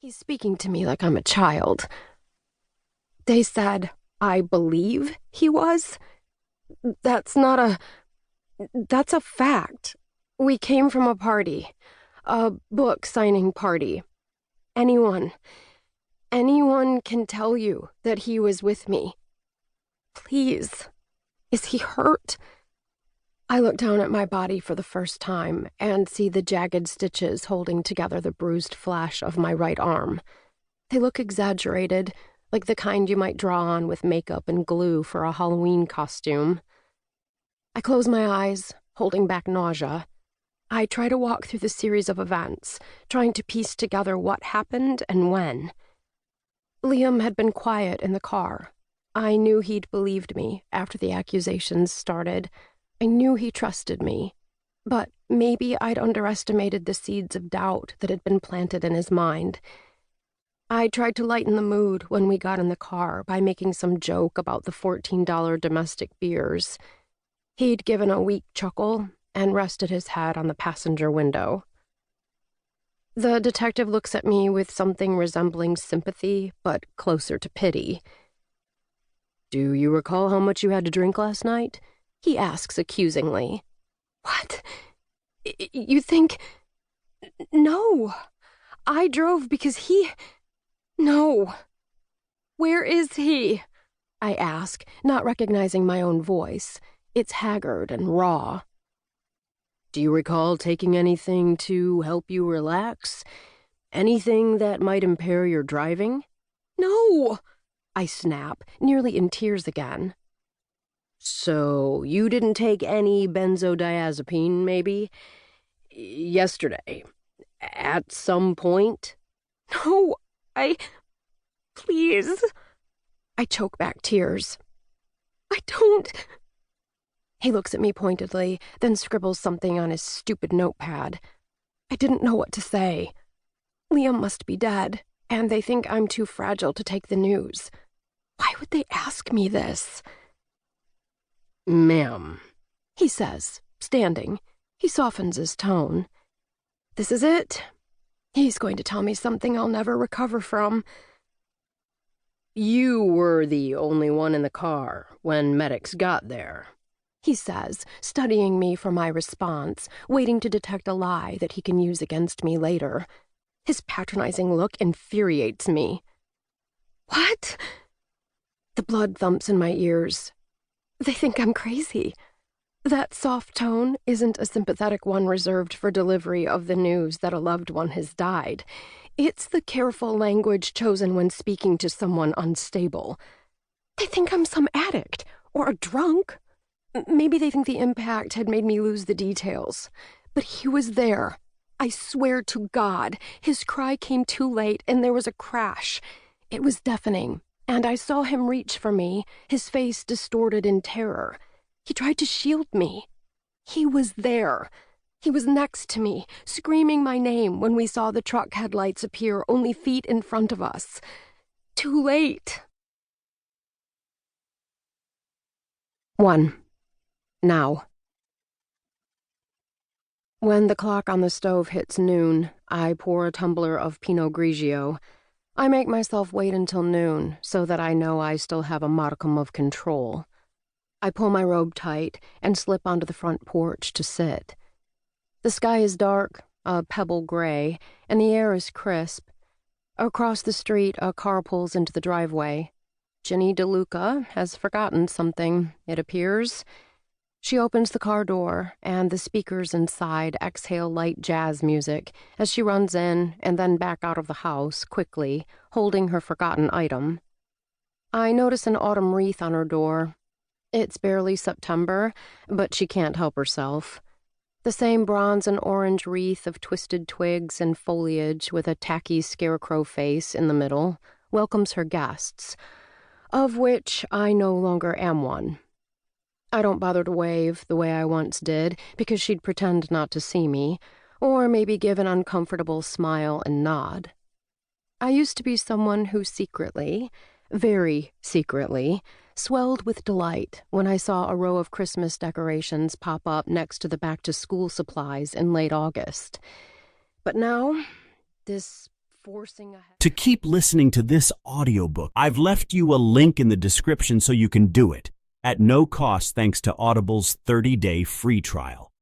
He's speaking to me like I'm a child. They said I believe he was. That's not a... That's a fact. We came from a party. A book signing party. Anyone can tell you that he was with me. Please. Is he hurt? I look down at my body for the first time and see the jagged stitches holding together the bruised flesh of my right arm. They look exaggerated, like the kind you might draw on with makeup and glue for a Halloween costume. I close my eyes, holding back nausea. I try to walk through the series of events, trying to piece together what happened and when. Liam had been quiet in the car. I knew he'd believed me after the accusations started. I knew he trusted me. But maybe I'd underestimated the seeds of doubt that had been planted in his mind. I tried to lighten the mood when we got in the car by making some joke about the $14 domestic beers. He'd given a weak chuckle and rested his head on the passenger window. The detective looks at me with something resembling sympathy, but closer to pity. "Do you recall how much you had to drink last night?" he asks accusingly. What? You think... No. I drove because he... No. Where is he? I ask, not recognizing my own voice. It's haggard and raw. Do you recall taking anything to help you relax? Anything that might impair your driving? No, I snap, nearly in tears again. So, you didn't take any benzodiazepine, maybe? Yesterday. At some point? No, Please. I choke back tears. I don't... He looks at me pointedly, then scribbles something on his stupid notepad. I didn't know what to say. Liam must be dead, and they think I'm too fragile to take the news. Why would they ask me this? Ma'am, he says, standing. He softens his tone. This is it. He's going to tell me something I'll never recover from. You were the only one in the car when medics got there, he says, studying me for my response, waiting to detect a lie that he can use against me later. His patronizing look infuriates me. What? The blood thumps in my ears. They think I'm crazy. That soft tone isn't a sympathetic one reserved for delivery of the news that a loved one has died. It's the careful language chosen when speaking to someone unstable. They think I'm some addict or a drunk. Maybe they think the impact had made me lose the details. But he was there. I swear to God, his cry came too late and there was a crash. It was deafening, and I saw him reach for me, his face distorted in terror. He tried to shield me. He was there. He was next to me, screaming my name when we saw the truck headlights appear only feet in front of us. Too late. 1. Now. When the clock on the stove hits noon, I pour a tumbler of Pinot Grigio. I make myself wait until noon so that I know I still have a modicum of control. I pull my robe tight and slip onto the front porch to sit. The sky is dark, a pebble gray, and the air is crisp. Across the street, a car pulls into the driveway. Ginny DeLuca has forgotten something, it appears. She opens the car door, and the speakers inside exhale light jazz music as she runs in and then back out of the house quickly, holding her forgotten item. I notice an autumn wreath on her door. It's barely September, but she can't help herself. The same bronze and orange wreath of twisted twigs and foliage with a tacky scarecrow face in the middle welcomes her guests, of which I no longer am one. I don't bother to wave the way I once did because she'd pretend not to see me, or maybe give an uncomfortable smile and nod. I used to be someone who secretly, very secretly, swelled with delight when I saw a row of Christmas decorations pop up next to the back-to-school supplies in late August. But now, this forcing ahead. To keep listening to this audiobook, I've left you a link in the description so you can do it, at no cost thanks to Audible's 30-day free trial.